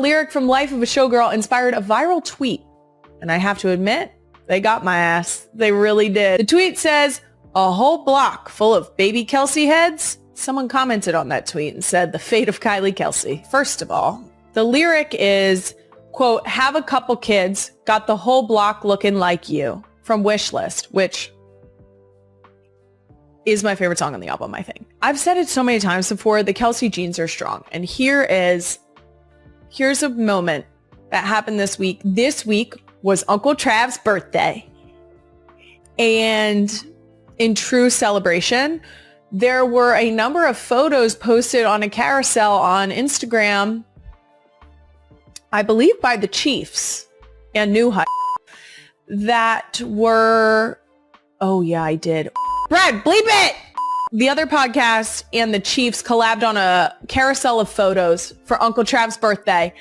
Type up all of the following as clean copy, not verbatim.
Lyric from Life of a Showgirl inspired a viral tweet. And I have to admit, they got my ass. They really did. The tweet says, a whole block full of baby Kelce heads. Someone commented on that tweet and said, the fate of Kylie Kelce. First of all, the lyric is, quote, have a couple kids, got the whole block looking like you, from Wishlist, which is my favorite song on the album, I think. I've said it so many times before, the Kelce genes are strong. And here's a moment that happened this week. This week was Uncle Trav's birthday. And in true celebration, there were a number of photos posted on a carousel on Instagram, I believe by the Chiefs and New High, that were, oh yeah, I did. Brad, bleep it! The other podcast and the Chiefs collabed on a carousel of photos for Uncle Trav's birthday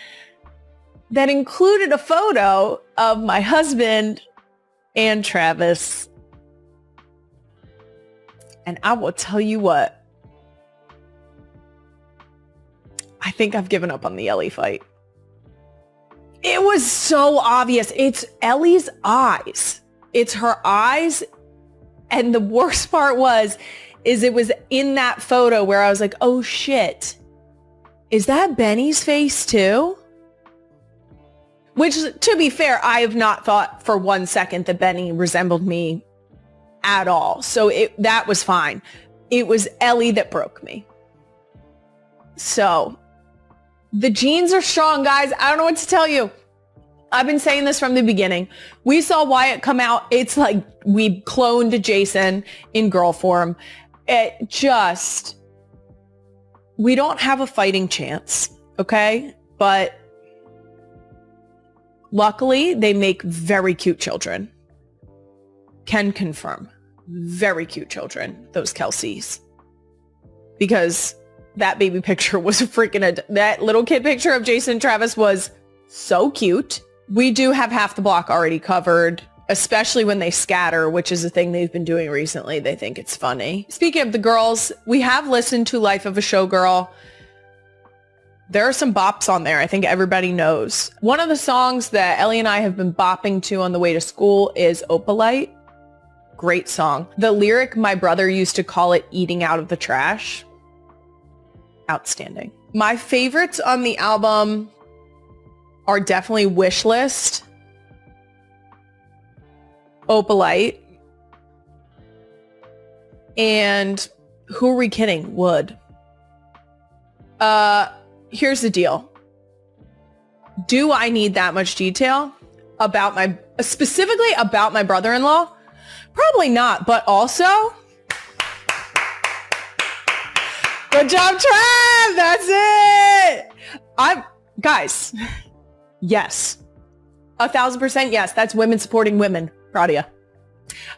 that included a photo of my husband and Travis. And I will tell you what, I think I've given up on the Ellie fight. It was so obvious. It's Ellie's eyes. It's her eyes. And the worst part is it was in that photo where I was like, oh shit, is that Benny's face too? Which, to be fair, I have not thought for 1 second that Benny resembled me at all. So that was fine. It was Ellie that broke me. So the genes are strong, guys. I don't know what to tell you. I've been saying this from the beginning. We saw Wyatt come out. It's like we cloned Jason in girl form. We don't have a fighting chance, okay? But luckily, they make very cute children. Can confirm. Very cute children, those Kelces. Because that baby picture was that little kid picture of Jason and Travis was so cute. We do have half the block already covered, especially when they scatter, which is a thing they've been doing recently. They think it's funny. Speaking of the girls, we have listened to Life of a Showgirl. There are some bops on there I think everybody knows. One of the songs that Ellie and I have been bopping to on the way to school is Opalite. Great song. The lyric, my brother used to call it eating out of the trash. Outstanding. My favorites on the album are definitely Wishlist, Opalite, and who are we kidding? Wood. Here's the deal. Do I need that much detail specifically about my brother-in-law? Probably not, but also, good job, Trav! That's it! Guys, yes. 1,000% yes. That's women supporting women. Proud of ya.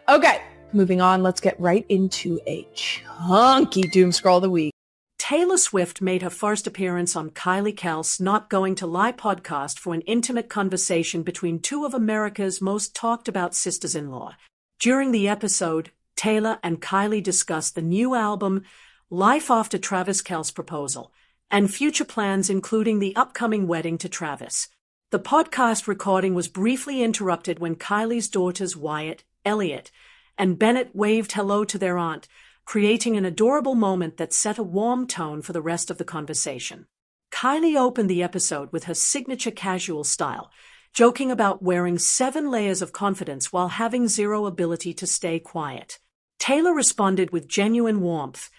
Okay, moving on. Let's get right into a chunky doom scroll of the week. Taylor Swift made her first appearance on Kylie Kelce Not Going to Lie podcast for an intimate conversation between two of America's most talked about sisters-in-law. During the episode, Taylor and Kylie discussed the new album, Life After Travis Kelce's Proposal, and future plans including the upcoming wedding to Travis. The podcast recording was briefly interrupted when Kylie's daughters Wyatt, Elliot, and Bennett waved hello to their aunt, creating an adorable moment that set a warm tone for the rest of the conversation. Kylie opened the episode with her signature casual style, joking about wearing 7 layers of confidence while having zero ability to stay quiet. Taylor responded with genuine warmth,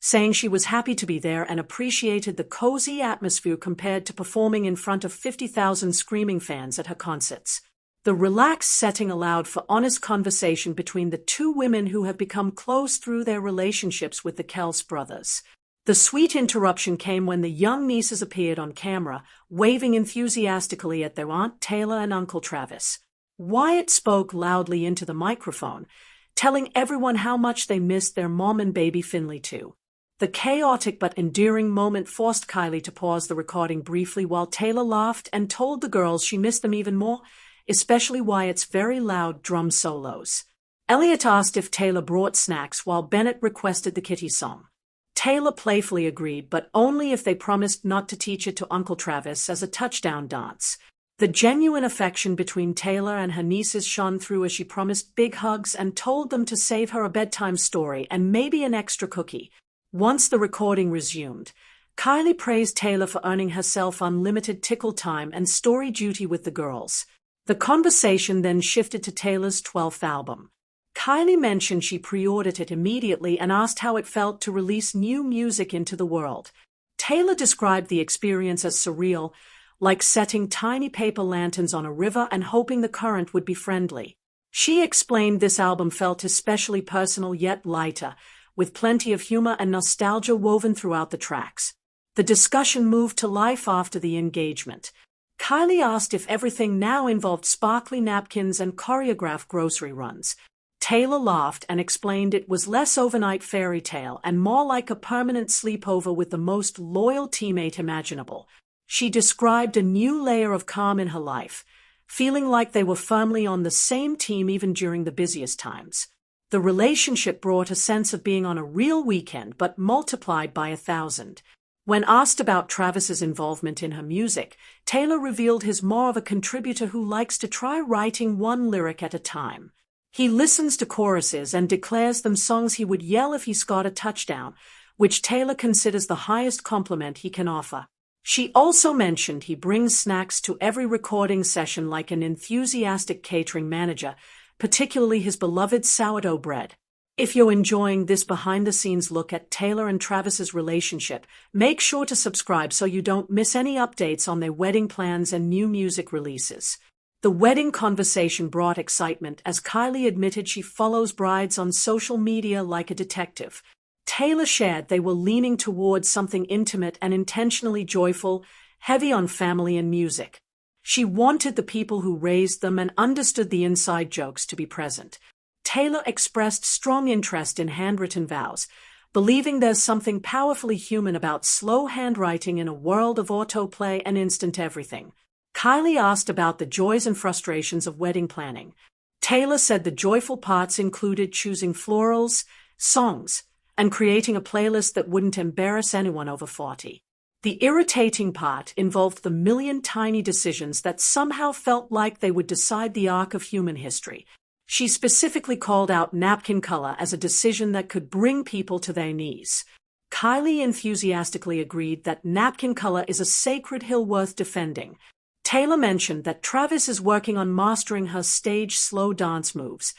saying she was happy to be there and appreciated the cozy atmosphere compared to performing in front of 50,000 screaming fans at her concerts. The relaxed setting allowed for honest conversation between the two women who have become close through their relationships with the Kelce brothers. The sweet interruption came when the young nieces appeared on camera, waving enthusiastically at their Aunt Taylor and Uncle Travis. Wyatt spoke loudly into the microphone, telling everyone how much they missed their mom and baby Finley too. The chaotic but endearing moment forced Kylie to pause the recording briefly while Taylor laughed and told the girls she missed them even more, especially Wyatt's very loud drum solos. Elliot asked if Taylor brought snacks while Bennett requested the Kitty song. Taylor playfully agreed, but only if they promised not to teach it to Uncle Travis as a touchdown dance. The genuine affection between Taylor and her nieces shone through as she promised big hugs and told them to save her a bedtime story and maybe an extra cookie. Once the recording resumed, Kylie praised Taylor for earning herself unlimited tickle time and story duty with the girls. The conversation then shifted to Taylor's 12th album. Kylie mentioned she pre-ordered it immediately and asked how it felt to release new music into the world. Taylor described the experience as surreal, like setting tiny paper lanterns on a river and hoping the current would be friendly. She explained this album felt especially personal yet lighter, with plenty of humor and nostalgia woven throughout the tracks. The discussion moved to life after the engagement. Kylie asked if everything now involved sparkly napkins and choreographed grocery runs. Taylor laughed and explained it was less overnight fairy tale and more like a permanent sleepover with the most loyal teammate imaginable. She described a new layer of calm in her life, feeling like they were firmly on the same team even during the busiest times. The relationship brought a sense of being on a real weekend, but multiplied by 1,000. When asked about Travis's involvement in her music, Taylor revealed he's more of a contributor who likes to try writing one lyric at a time. He listens to choruses and declares them songs he would yell if he scored a touchdown, which Taylor considers the highest compliment he can offer. She also mentioned he brings snacks to every recording session like an enthusiastic catering manager, particularly his beloved sourdough bread. If you're enjoying this behind-the-scenes look at Taylor and Travis's relationship, make sure to subscribe so you don't miss any updates on their wedding plans and new music releases. The wedding conversation brought excitement as Kylie admitted she follows brides on social media like a detective. Taylor shared they were leaning towards something intimate and intentionally joyful, heavy on family and music. She wanted the people who raised them and understood the inside jokes to be present. Taylor expressed strong interest in handwritten vows, believing there's something powerfully human about slow handwriting in a world of autoplay and instant everything. Kylie asked about the joys and frustrations of wedding planning. Taylor said the joyful parts included choosing florals, songs, and creating a playlist that wouldn't embarrass anyone over 40. The irritating part involved the million tiny decisions that somehow felt like they would decide the arc of human history. She specifically called out napkin color as a decision that could bring people to their knees. Kylie enthusiastically agreed that napkin color is a sacred hill worth defending. Taylor mentioned that Travis is working on mastering her stage slow dance moves,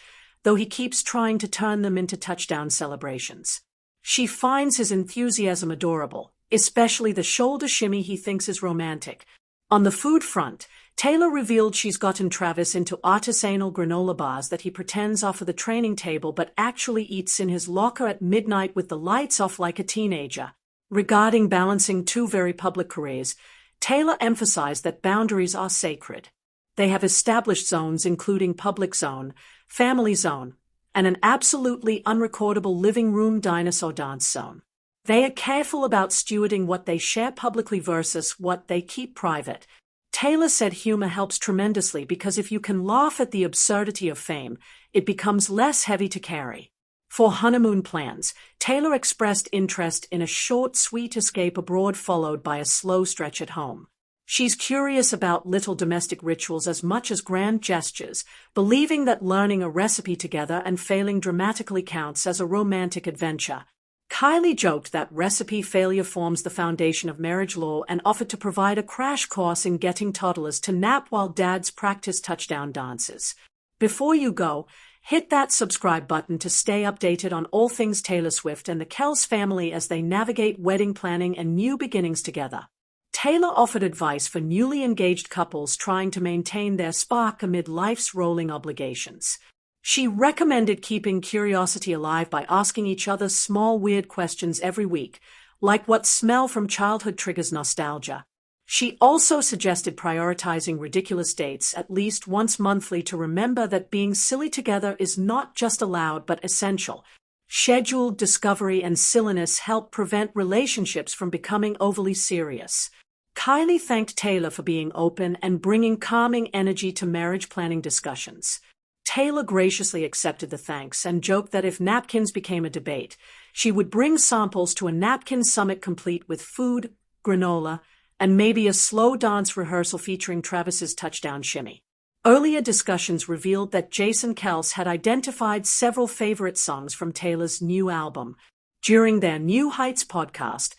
though he keeps trying to turn them into touchdown celebrations. She finds his enthusiasm adorable, especially the shoulder shimmy he thinks is romantic. On the food front, Taylor revealed she's gotten Travis into artisanal granola bars that he pretends are for the training table but actually eats in his locker at midnight with the lights off like a teenager. Regarding balancing two very public careers, Taylor emphasized that boundaries are sacred. They have established zones including public zone, family zone, and an absolutely unrecordable living room dinosaur dance zone. They are careful about stewarding what they share publicly versus what they keep private. Taylor said humor helps tremendously because if you can laugh at the absurdity of fame, it becomes less heavy to carry. For honeymoon plans, Taylor expressed interest in a short, sweet escape abroad followed by a slow stretch at home. She's curious about little domestic rituals as much as grand gestures, believing that learning a recipe together and failing dramatically counts as a romantic adventure. Kylie joked that recipe failure forms the foundation of marriage law and offered to provide a crash course in getting toddlers to nap while dads practice touchdown dances. Before you go, hit that subscribe button to stay updated on all things Taylor Swift and the Kelce family as they navigate wedding planning and new beginnings together. Taylor offered advice for newly engaged couples trying to maintain their spark amid life's rolling obligations. She recommended keeping curiosity alive by asking each other small weird questions every week, like what smell from childhood triggers nostalgia. She also suggested prioritizing ridiculous dates at least once monthly to remember that being silly together is not just allowed but essential. Scheduled discovery and silliness help prevent relationships from becoming overly serious. Kylie thanked Taylor for being open and bringing calming energy to marriage planning discussions. Taylor graciously accepted the thanks and joked that if napkins became a debate, She would bring samples to a napkin summit complete with food, granola, and maybe a slow dance rehearsal featuring Travis's touchdown shimmy. Earlier discussions revealed that Jason Kelce had identified several favorite songs from Taylor's new album. During their New Heights podcast,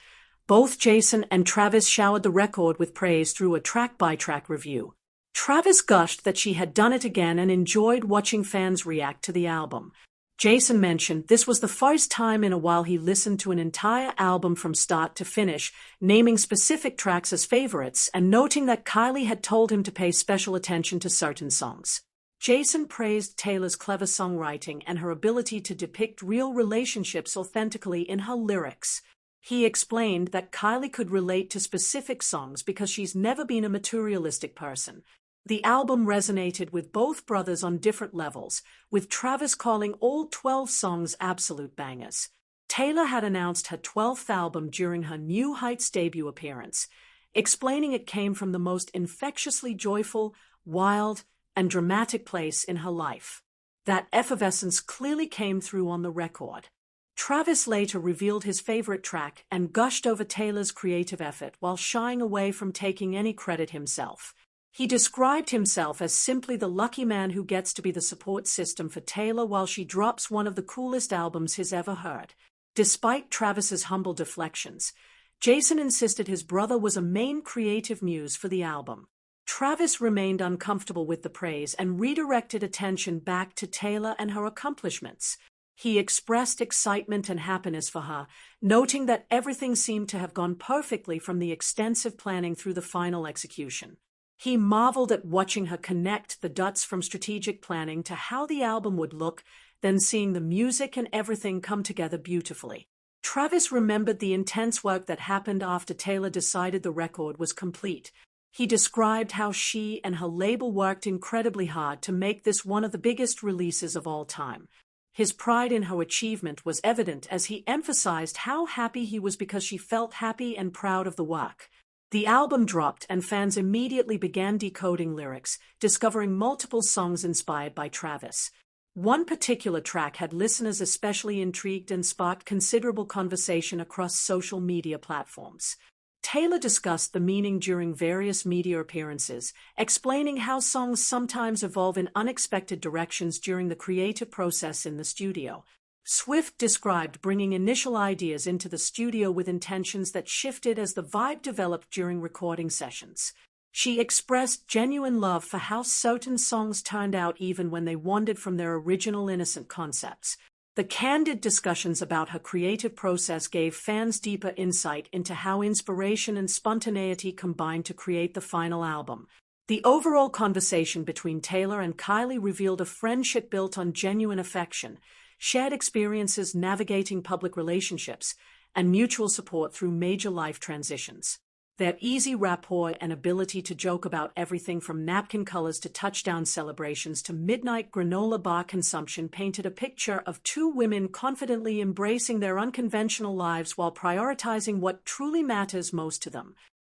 both Jason and Travis showered the record with praise through a track-by-track review. Travis gushed that she had done it again and enjoyed watching fans react to the album. Jason mentioned this was the first time in a while he listened to an entire album from start to finish, naming specific tracks as favorites and noting that Kylie had told him to pay special attention to certain songs. Jason praised Taylor's clever songwriting and her ability to depict real relationships authentically in her lyrics. He explained that Kylie could relate to specific songs because she's never been a materialistic person. The album resonated with both brothers on different levels, with Travis calling all 12 songs absolute bangers. Taylor had announced her 12th album during her New Heights debut appearance, explaining it came from the most infectiously joyful, wild, and dramatic place in her life. That effervescence clearly came through on the record. Travis later revealed his favorite track and gushed over Taylor's creative effort while shying away from taking any credit himself. He described himself as simply the lucky man who gets to be the support system for Taylor while she drops one of the coolest albums he's ever heard. Despite Travis's humble deflections, Jason insisted his brother was a main creative muse for the album. Travis remained uncomfortable with the praise and redirected attention back to Taylor and her accomplishments. He expressed excitement and happiness for her, noting that everything seemed to have gone perfectly from the extensive planning through the final execution. He marveled at watching her connect the dots from strategic planning to how the album would look, then seeing the music and everything come together beautifully. Travis remembered the intense work that happened after Taylor decided the record was complete. He described how she and her label worked incredibly hard to make this one of the biggest releases of all time. His pride in her achievement was evident as he emphasized how happy he was because she felt happy and proud of the work. The album dropped and fans immediately began decoding lyrics, discovering multiple songs inspired by Travis. One particular track had listeners especially intrigued and sparked considerable conversation across social media platforms. Taylor discussed the meaning during various media appearances, explaining how songs sometimes evolve in unexpected directions during the creative process in the studio. Swift described bringing initial ideas into the studio with intentions that shifted as the vibe developed during recording sessions. She expressed genuine love for how certain songs turned out even when they wandered from their original innocent concepts. The candid discussions about her creative process gave fans deeper insight into how inspiration and spontaneity combined to create the final album. The overall conversation between Taylor and Kylie revealed a friendship built on genuine affection, shared experiences navigating public relationships, and mutual support through major life transitions. Their easy rapport and ability to joke about everything from napkin colors to touchdown celebrations to midnight granola bar consumption painted a picture of two women confidently embracing their unconventional lives while prioritizing what truly matters most to them.